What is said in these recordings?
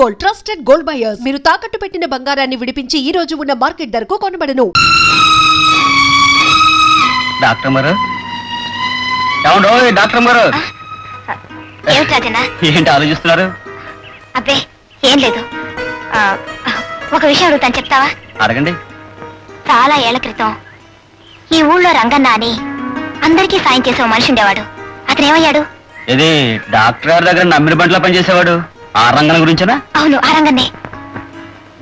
Gold trusted gold buyers. మీరు తాకట్టు పెట్టిన బంగారాన్ని విడిపించి ఈ రోజు ఉన్న మార్కెట్ ధరకు కొనబడను. డాక్టర్ గారు, డాక్టర్ గారు, ఏంటి ఆలోచిస్తున్నారు? అబ్బే ఏం లేదు, ఒక విషయం అడుగుతాను, చెప్తావా? అడగండి. చాలా ఏళ్ల క్రితం ఈ ఊళ్ళో రంగన్న అని అందరికీ సాయం చేసే మనిషి ఉండేవాడు. అతను ఏమయ్యాడు? ఇది డాక్టర్ గారి దగ్గర నమ్మిన బంట్లో పనిచేసేవాడు. ఆ రంగన గురించేనా? అవును, ఆ రంగన్నే.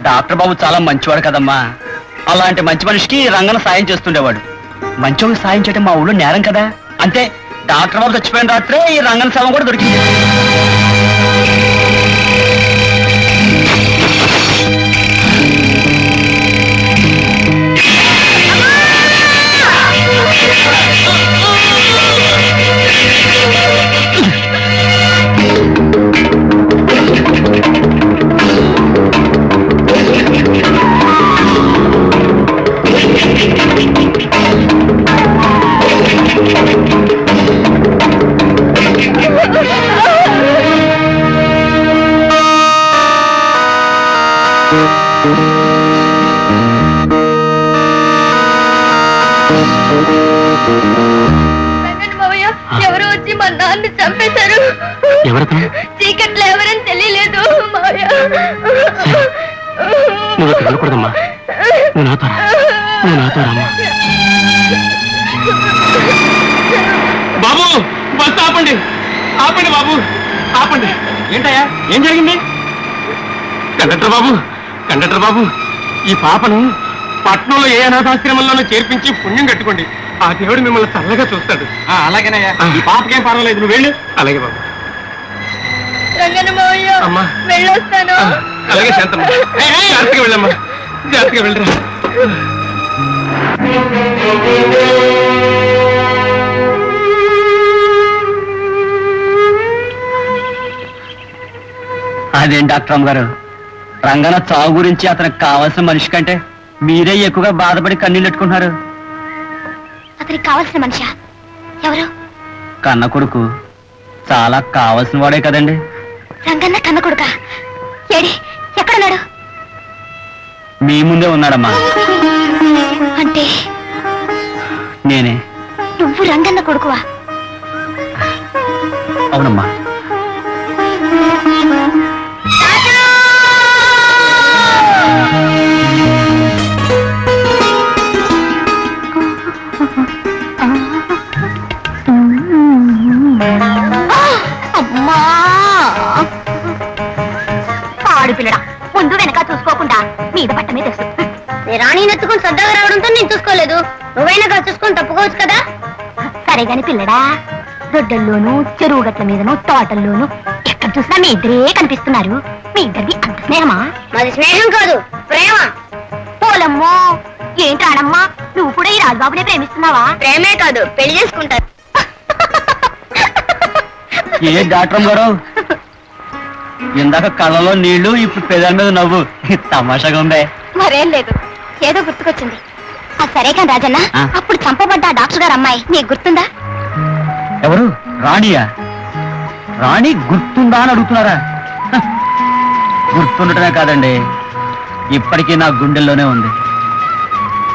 డాక్టర్ బాబు చాలా మంచివాడు కదమ్మా. అలాంటి మంచి మనిషికి రంగన సాయం చేస్తుండేవాడు. మంచోళ్ళకి సాయం చేయడం మా ఊళ్ళో నేరం కదా. అంతే, డాక్టర్ బాబు చచ్చిపోయిన రాత్రే ఈ రంగన శవం కూడా దొరికింది. ఎవరు వచ్చి మా నాన్న చంపేశారు. చీకట్లో ఎవరని తెలియలేదు. నువ్వు వెళ్ళకూడదమ్మా, నువ్వు నాతో రామ్మా. బాబు, బస్ ఆపండి, ఆపండి బాబు, ఆపండి. ఏంటయ్యా, ఏం జరిగింది? కండక్టర్ బాబు, ఈ పాపను పట్నంలో ఏ అనాథాశ్రమంలోనూ చేర్పించి పుణ్యం కట్టుకోండి. ఆ దేవుడు మిమ్మల్ని చల్లగా చూస్తాడు. అలాగేనయ్యా, ఈ పాపకేం పర్వాలేదు, నువ్వు వెళ్ళు. అలాగే బాబు. అమ్మా వెళ్ళొస్తాను. అలాగే శాంతమ్మ, జాగ్రత్తగా వెళ్ళమ్మా, జాగ్రత్తగా వెళ్ళరా. అదేం డాక్టర్ అమ్మ గారు, రంగన చావు గురించి అతనికి కావాల్సిన మనిషి కంటే మీరే ఎక్కువగా బాధపడి కన్నీళ్ళు పెట్టుకుంటున్నారు. అతనికి కావాల్సిన మనిషా? ఎవరు? కన్న కొడుకు. చాలా కావాల్సిన వాడే కదండి. రంగన్న కన్న కొడుకా? ఏడి, ఎక్కడున్నాడు? మీ ముందే ఉన్నాడమ్మా. అంటే నేనే. నువ్వు రంగన్న కొడుకువా? అవునమ్మా. పిల్లడా, ముందు వెనక చూసుకోకుండా మీద పట్టమే తెలుసు. రాణి నెత్తుకుని సర్దాగా రావడంతో నేను చూసుకోలేదు. నువ్వైనా చూసుకొని తప్పుకోవచ్చు కదా. సరే గాని పిల్లడా, దొడ్డల్లోనూ, చెరువు గట్ల మీదనూ, తోటల్లోనూ ఎక్కడ చూసినా మీ ఇద్దరే కనిపిస్తున్నారు. మీ ఇద్దరికి అంత స్నేహమా? మాది స్నేహం కాదు, ప్రేమ. పోలమ్మో, ఏంటి రాడమ్మా, నువ్వు కూడా ఈ రాజబాబునే ప్రేమిస్తున్నావా? ప్రేమే కాదు, పెళ్లి చేసుకుంటారు. ఏ డాక్టర్ గారు, ఇందాక కళ్ళలో నీళ్లు, ఇప్పుడు పెదాల మీద నవ్వు, తమాషాగా ఉందే. మరేం లేదు, ఏదో గుర్తుకొచ్చింది. సరే కానీ రాజన్న, అప్పుడు చంపబడ్డ డాక్టర్ గారు అమ్మాయి నీకు గుర్తుందా? ఎవరు? రాణియా? రాణి గుర్తుందా అని అడుగుతున్నారా? గుర్తుండటమే కాదండి, ఇప్పటికీ నా గుండెల్లోనే ఉంది.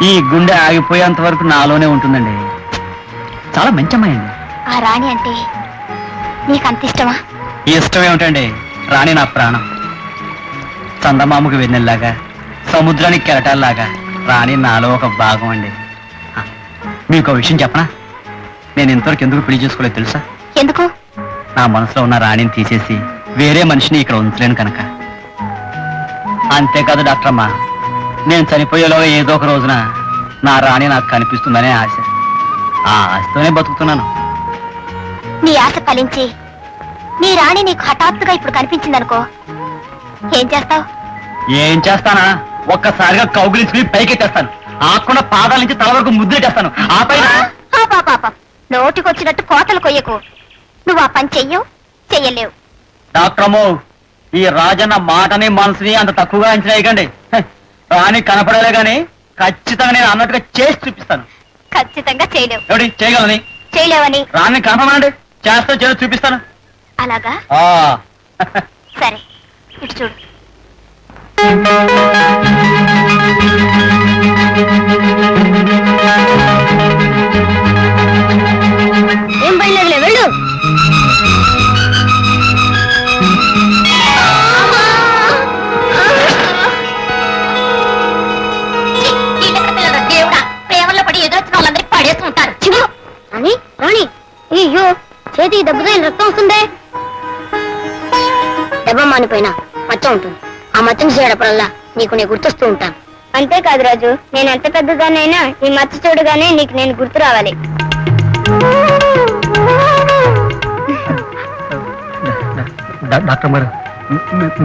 ఈ గుండె ఆగిపోయేంత వరకు నాలోనే ఉంటుందండి. చాలా మంచి అమ్మాయి అండి. ఆ రాణి అంటే నీకు అంత ఇష్టమా? ఇష్టం ఏమిటండి, రాణి నా ప్రాణం. చందమామకు వెన్నెల్లాగా, సముద్రానికి కెరటాల్లాగా రాణి నాలో ఒక భాగం అండి. మీకు ఒక విషయం చెప్పనా? నేను ఇంతవరకు ఎందుకు పెళ్లి చేసుకోలేదు తెలుసా? ఎందుకు? నా మనసులో ఉన్న రాణిని తీసేసి వేరే మనిషిని ఇక్కడ ఉంచలేను కనుక. అంతేకాదు డాక్టర్ అమ్మా, నేను చనిపోయేలోగా ఏదో ఒక రోజున నా రాణి నాకు కనిపిస్తుందనే ఆశ. ఆ ఆశతోనే బతుకుతున్నాను. నీ ఆశ ఫలించి నీ రాణి నీకు హఠాత్తుగా ఇప్పుడు కనిపించిందనుకో, ఏం చేస్తావు? ఏం చేస్తానా, ఒక్కసారిగా కౌగిలించుకుని పైకెట్టేస్తాను. ఆకుండా పాదాల నుంచి తల వరకు ముద్దెట్టేస్తాను. ఆ పైన నోటికొచ్చినట్టు కోతలు కొయ్యకు. నువ్వు ఆ పని చెయ్యలేవు. డాక్టర్ అమ్మో, ఈ రాజన్న మాటని మనసుని అంత తక్కువగా అంచనా వేయకండి. రాణి కనపడలే గాని ఖచ్చితంగా నేను అన్నట్టుగా చేసి చూపిస్తాను. ఖచ్చితంగా చేయలేవు. ఎవడి చేయగలని? చేయలేవని. రాణి కనపడమండి, చేస్తా చేసి చూపిస్తాను. అలాగా? సరే, ఇటు చూడు. ఏం బయలుదేరలే వెళ్ళు. దేవుడా, ప్రేమలో పడి ఎదురొచ్చిన వాళ్ళందరికీ పడేస్తుంటారు. అని రాణి, అయ్యో చేతికి దెబ్బతో రక్తం వస్తుందే. దెబ్బ మానిపోయినా మచ్చ ఉంటుంది. ఆ మచ్చను చేయడప్పుడల్లా నీకు నేను గుర్తొస్తూ ఉంటాను. అంతేకాదు రాజు, నేను ఎంత పెద్దదానైనా ఈ మచ్చ చూడగానే నీకు నేను గుర్తు రావాలి. డాక్టర్ గారు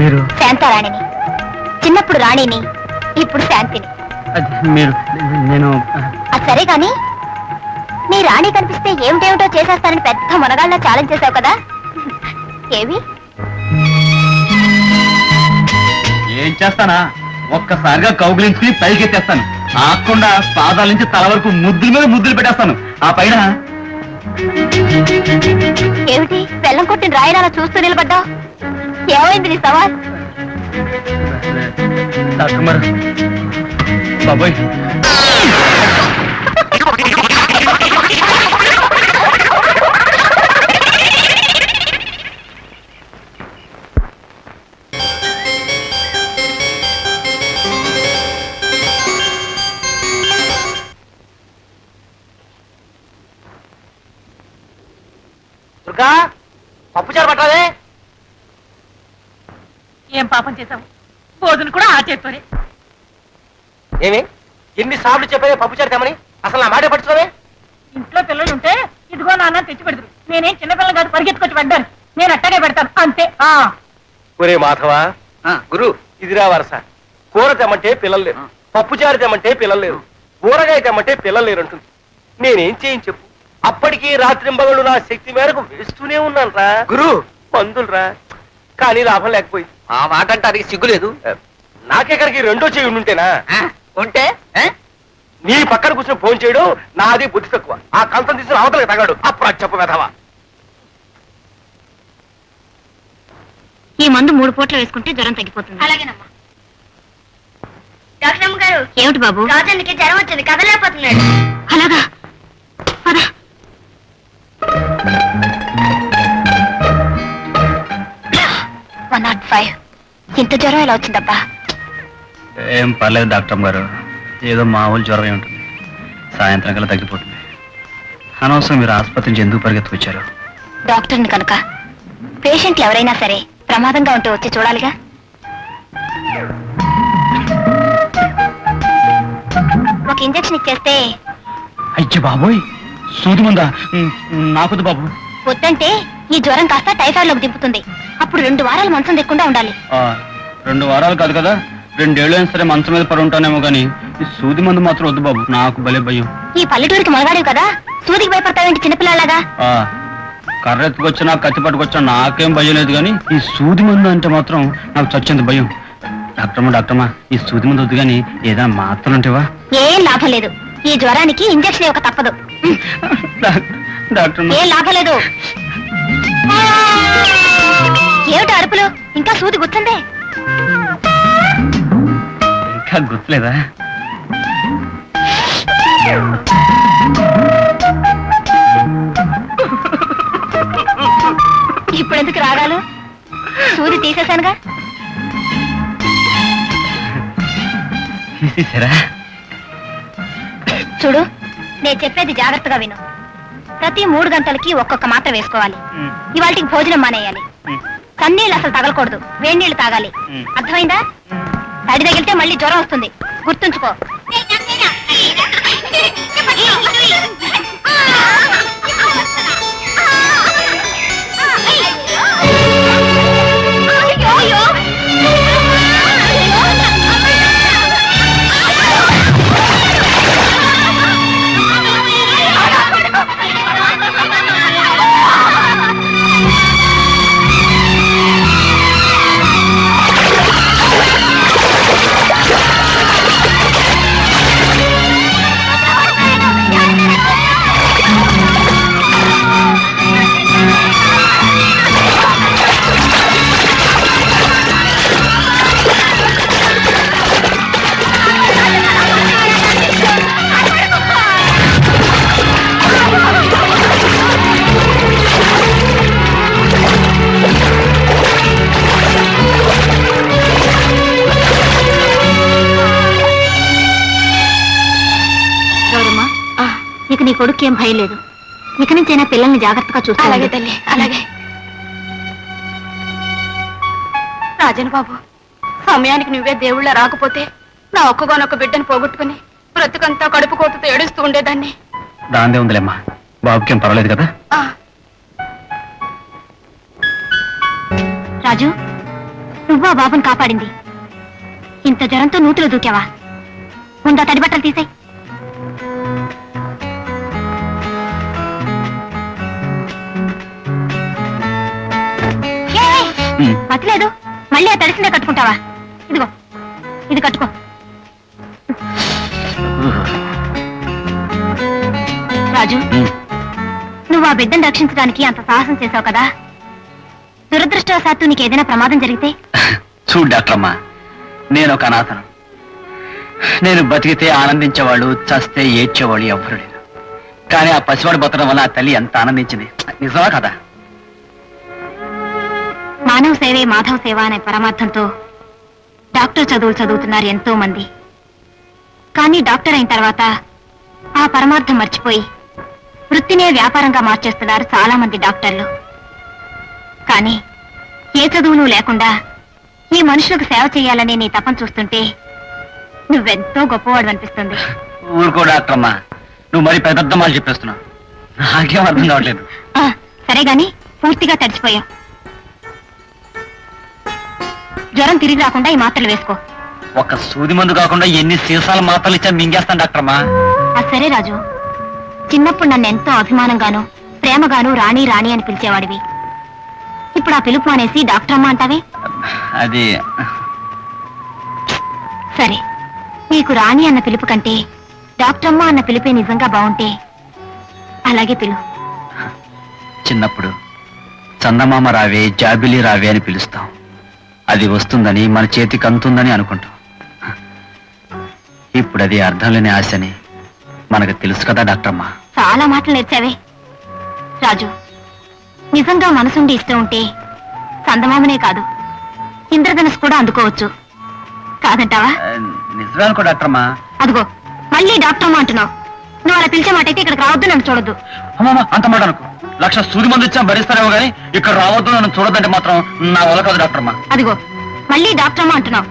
మీరు శాంతారాణిని, చిన్నప్పుడు రాణిని, ఇప్పుడు శాంతిని. మీరు నేను అది సరే గాని నీ రాణి కనిపిస్తే ఏమిటేమిటో చేసేస్తానని పెద్ద మునగాళ్ళ ఛాలెంజ్ చేసావు కదా, ఏవి? ఏం చేస్తానా, ఒక్కసారిగా కౌగిలించుకుని పైకి ఎత్తేస్తాను. ఆకుండా పాదాల నుంచి తల వరకు ముద్దుల మీద ముద్దులు పెట్టేస్తాను. ఆ పైన ఏమిటి బెల్లం కొట్టిన రాయినా చూస్తూ నిలబడ్డావు? ఏమైంది నీ సవాల్? డాక్టర్ గారు బాబోయ్, దుర్గా పప్పుచారు పట్టాలే. ఏం పాపం చేశావు? భోజనం కూడా ఆ చేత్తోనే. ఏమి ఎన్నిసార్లు చెప్పే పప్పుచారు తెమ్మని, అసలు నా మాట పట్టుకోవే. ఇంట్లో పిల్లలు ఉంటే ఇదిగో నాన్న తెచ్చి పెడతారు. నేనేం చిన్నపిల్లలు కాదు పరిగెత్తుకొచ్చి పెట్టాను. నేను అట్టగే పెడతాను అంతే. ఒరే మాధవా, గురు ఇదిరా వరస. కూర తెమ్మంటే పిల్లలు లేరు, పప్పుచారు తెమ్మంటే పిల్లలు లేరు, ఊరగాయ తెమ్మంటే పిల్లలు లేరు అంటుంది. నేనేం చేయని చెప్పు? అప్పటికి రాత్రింబగళ్ళు నా శక్తి మేరకు వేస్తూనే ఉన్నాను రా గురు, మందులురా. కానీ లాభం లేకపోయింది. ఆ మాట అంటే అది సిగ్గులేదు. నాకెక్కడికి రెండో చేయి ఉంటేనా? ఉంటే నీ పక్కన కూర్చొని ఫోన్ చేయడం నాది బుద్ధి తక్కువ. ఆ కంతం తీసుకుని అవతలకి తగాడు. అప్పుడు చెప్పు వెధవా. ఈ మందు 3 పూట్ల వేసుకుంటే జ్వరం తగ్గిపోతుంది. అలాగేనమ్మా. డాక్టర్ గారు, ఏమిటి బాబు? రాజానికి జ్వరం వచ్చింది, కదలేకపోతున్నాడు. అలాగా? 105. ఇంత జ్వరం ఎలా వచ్చిందబ్బా? ఏం పర్లేదు డాక్టర్ గారు, ఏదో మామూలు జ్వరమే ఉంటుంది. సాయంత్రం కల్లా తగ్గిపోతుంది. అనవసరం మీరు ఆసుపత్రి నుంచి ఎందుకు పరిగెత్తుకొచ్చారు? డాక్టర్ని కనుక పేషెంట్లు ఎవరైనా సరే ప్రమాదంగా ఉంటే వచ్చి చూడాలిగా. ఒక ఇంజెక్షన్ ఇచ్చేస్తే. అయ్యో బాబోయ్, సూది ముందా? నాకొద్దు బాబు. వద్దంటే ఈ జ్వరం కాస్త టైఫాయిడ్లోకి దింపుతుంది. అప్పుడు 2 వారాలు మంచం దిక్కుండా ఉండాలి. 2 వారాలు కాదు కదా, 2 ఏళ్ళు అయినా సరే మంచం మీద పడి ఉంటానేమో కానీ ఈ సూది మందు మాత్రం వద్దు బాబు, నాకు భలే భయం. ఈ పల్లెటూరికి మగవాడివి కదా, సూదికి భయపడతావేంటి చిన్నపిల్లలాగా? కర్రెత్తుకొచ్చినా కత్తి పట్టుకొచ్చినా నాకేం భయం లేదు, కానీ ఈ సూది మందు అంటే మాత్రం నాకు చచ్చేంత భయం. డాక్టర్మా ఈ సూది మందు వద్దు, కానీ ఏదైనా మాత్రం ఉంటేవా? ఏం లాభం లేదు, ఈ జ్వరానికి ఇంజెక్షన్ ఇవ్వక తప్పదు. డాక్టర్ ఏం లాభం లేదు. ఏమిటి అరుపులు? ఇంకా సూది గుర్తుందే? ఇంకా గుర్తులేదా? ఇప్పుడెందుకు రాగాలు? సూది తీసేశానుగా. తీసేశారా? చూడు, నేను చెప్పేది జాగ్రత్తగా విను. ప్రతి 3 గంటలకి ఒక్కొక్క మాత్ర వేసుకోవాలి. ఇవాళకి భోజనం మానేయాలి. కన్నీళ్ళు అసలు తగలకూడదు, వేడి నీళ్లు తాగాలి. అర్థమైందా? తడి తగిలితే మళ్ళీ జ్వరం వస్తుంది, గుర్తుంచుకో. నీ కొడుకు ఏం భయం లేదు. ఇక నుంచైనా పిల్లల్ని జాగ్రత్తగా చూస్తా. అలాగే తల్లి, అలాగే. రాజన్ బాబు, సమయానికి నువ్వే దేవుళ్ళ రాకపోతే నా ఒక్కగానొక్క బిడ్డను పోగొట్టుకుని బ్రతుకంతా కడుపు కోతతో ఏడుస్తూ ఉండేదాన్ని. దాందే ఉందిలేమ్మా, బాబుకి ఏం పర్వాలేదు కదా. రాజు, నువ్వా బాబుని కాపాడింది? ఇంత జ్వరంతో నూతిలో దూకావా? ముందా తడి బట్టలు తీసాయి. మతిలేదు, మళ్ళీ ఆ తడిసిందే కట్టుకుంటావా? ఇదిగో, ఇది కట్టుకో. రాజు, నువ్వు ఆ బిడ్డను రక్షించడానికి అంత సాహసం చేశావు కదా, దురదృష్టవశాత్తు నీకు ఏదైనా ప్రమాదం జరిగితే? చూడు డాక్టర్ అమ్మా, నేను ఒక అనాథను. నేను బతికితే ఆనందించేవాళ్ళు, చస్తే ఏడ్చేవాళ్ళు ఎవ్వరు లేరు. కానీ ఆ పసివాడు బతకడం వల్ల ఆ తల్లి ఎంత ఆనందించింది. నిజమా కదా? మానవ సేవే మాధవ సేవ అనే పరమార్థంతో డాక్టర్ చదువులు చదువుతున్నారు ఎంతో మంది. కానీ డాక్టర్ అయిన తర్వాత ఆ పరమార్థం మర్చిపోయి వృత్తినే వ్యాపారంగా మార్చేస్తున్నారు చాలా మంది డాక్టర్లు. కానీ ఏ చదువులు లేకుండా ఈ మనుషులకు సేవ చేయాలనే నీ తపన చూస్తుంటే నువ్వెంతో గొప్పవాడు అనిపిస్తుంది. ఊరుకో డాక్టర్ అమ్మా, నువ్వు మరి పెద్ద మాలు చెప్పేస్తున్నావు. నాకేం అర్థం కావట్లేదు. సరే గాని పూర్తిగా తడిచిపోయావు. జ్వరం తిరిగి రాకుండా ఈ మాత్రలు వేసుకో. ఒక సూది మందు కాకుండా ఎన్ని సీసాల మాత్రలు ఇచ్చా మింగేస్తాను డాక్టర్ అమ్మా. సరే రాజు, చిన్నప్పుడు నన్ను ఎంతో అభిమానంగాను ప్రేమగాను రాణి రాణి అని పిలిచేవాడివి. ఇప్పుడు ఆ పిలుపు అనేసి డాక్టర్ అమ్మ అంటావే? అది సరే, నీకు రాణి అన్న పిలుపు కంటే డాక్టర్ అమ్మ అన్న పిలుపే నిజంగా బాగుంటే అలాగే పిలు. చిన్నప్పుడు చందమామ రావే, జాబిలి రావే అని పిలుస్తాం. అది వస్తుందని, మన చేతికి అందుతుందని అనుకుంటాం. ఇప్పుడు అది అర్థం లేని ఆశని మనకు తెలుసు కదా డాక్టర్ అమ్మా. చాలా మాటలు నేర్చావే రాజు. నిజంగా మనసుండి ఇష్టం ఉంటే చందమామనే కాదు, ఇంద్రధనుసు కూడా అందుకోవచ్చు. కాదంటావా? నిజమే అనుకో డాక్టర్ అమ్మా. అదిగో, మళ్ళీ డాక్టర్ అమ్మ అంటున్నావు. నువ్వు అలా పిలిచే మాట అయితే ఇక్కడికి రావద్దు, నన్ను చూడొద్దు. అమ్మా, అంత మాట అనుకో. 1,00,000 సూది మంది ఇచ్చా భరిస్తారేమో కానీ ఇక్కడ రావద్దు, నన్ను చూడొద్దంటే మాత్రం నా వల్ల కాదు డాక్టర్ అమ్మా. అదిగో, మళ్ళీ డాక్టర్ అమ్మ అంటున్నావు.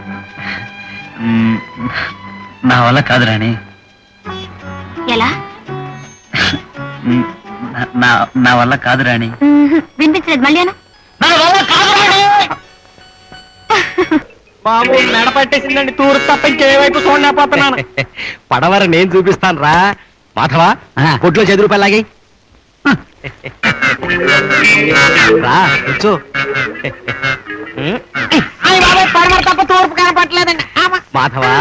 నా వల్ల కాదు రాణి. ఎలా? నా వల్ల కాదు రాణి. వినిపించలేదు, మళ్ళీ అను. నా వల్ల కాదు రాణి. బాబు మెడ పట్టేసిందండి, తూరు తప్ప ఇంకేవైపు చూడలేకపోతున్నాను. పడవర నేను చూపిస్తాను రా మాధవా. కొట్లో 10 రూపాయలు లాగే రా వచ్చు. పడమర తప్ప తూర్పు కనపట్లేదండి. మాధవా,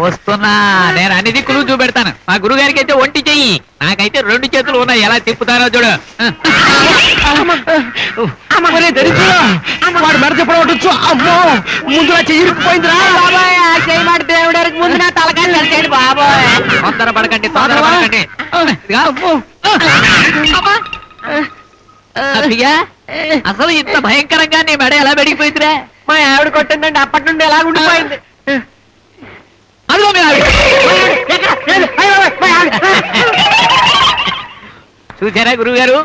వస్తున్నా. నేను అన్ని దిక్కులు చూపెడతాను. మా గురువు గారికి అయితే ఒంటి చెయ్యి, నాకైతే 2 చేతులు ఉన్నాయి. ఎలా తిప్పుతారో చూడు. వాడు మెడ చెప్పడం వచ్చు. అమ్మో, ముందు చెయ్యిపోయిందిరా బాబాయ్, ఆ చేయమాట దేవుడానికి ముందు నా తలకాయ నరికేయండి బాబాయ్. తొందర పడకండి, తొందర పడకండి. అబ్బిగా, అసలు ఇంత భయంకరంగా నీ మెడ ఎలా పెరిగిపోయిందిరా? మా ఆవిడ కొట్టిందండి, అప్పటి నుండి ఎలా ఉండిపోయింది. అదిగో మీ ఆవిడ. చూసారా గురువు గారు,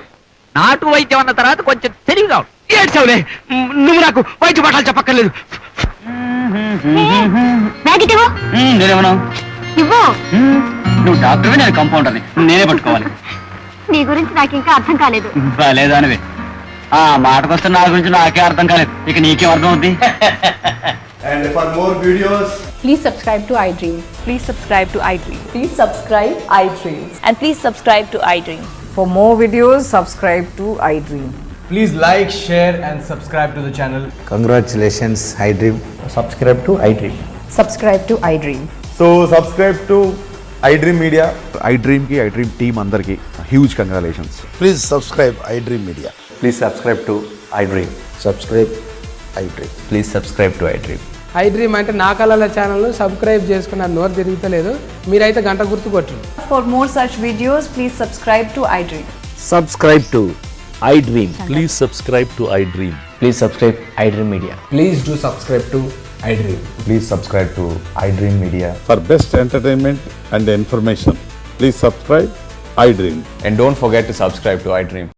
నాటు వైద్యం అన్న తర్వాత కొంచెం తెలివిగా ఉంది. ఏడ్చావులే, నువ్వు నాకు వైద్య పాఠాలు చెప్పక్కర్లేదు. బ్యాగ్ ఇవ్వు. నేనేమన్నా? ఇవ్వు. నువ్వు డాక్టర్వి, నేను కంపౌండర్ని, నేనే పట్టుకోవాలి. నీ గురించి నాకు ఇంకా అర్థం కాలేదు. బాలేదానివే. ఆ మాటకొస్తే నా గురించి నాకే అర్థం కాలేదు, ఇక నీకేం అర్థం అవుద్ది? And for more videos, Please subscribe to iDream. Please subscribe to iDream. Please subscribe iDream. And please subscribe to iDream. For more videos, subscribe to iDream. please like, share and subscribe to the channel. Congratulations, iDream. Subscribe to iDream. Subscribe to iDream. So subscribe to iDream Media. iDream ki iDream team andarki huge congratulations. Please subscribe iDream Media. Please subscribe to iDream. Subscribe iDream. Please subscribe to iDream. iDream అంటే నా కళల channel subscribe చేసుకున్న నోరు తిరుగుతలేదు. మీరైతే గంట గుర్తు కొట్టండి. For more such videos, please subscribe to iDream. Subscribe to iDream. Please subscribe to iDream. Please subscribe iDream Media. Please do subscribe to iDream. Please subscribe to iDream Media. For best entertainment and information, please subscribe iDream. And don't forget to subscribe to iDream.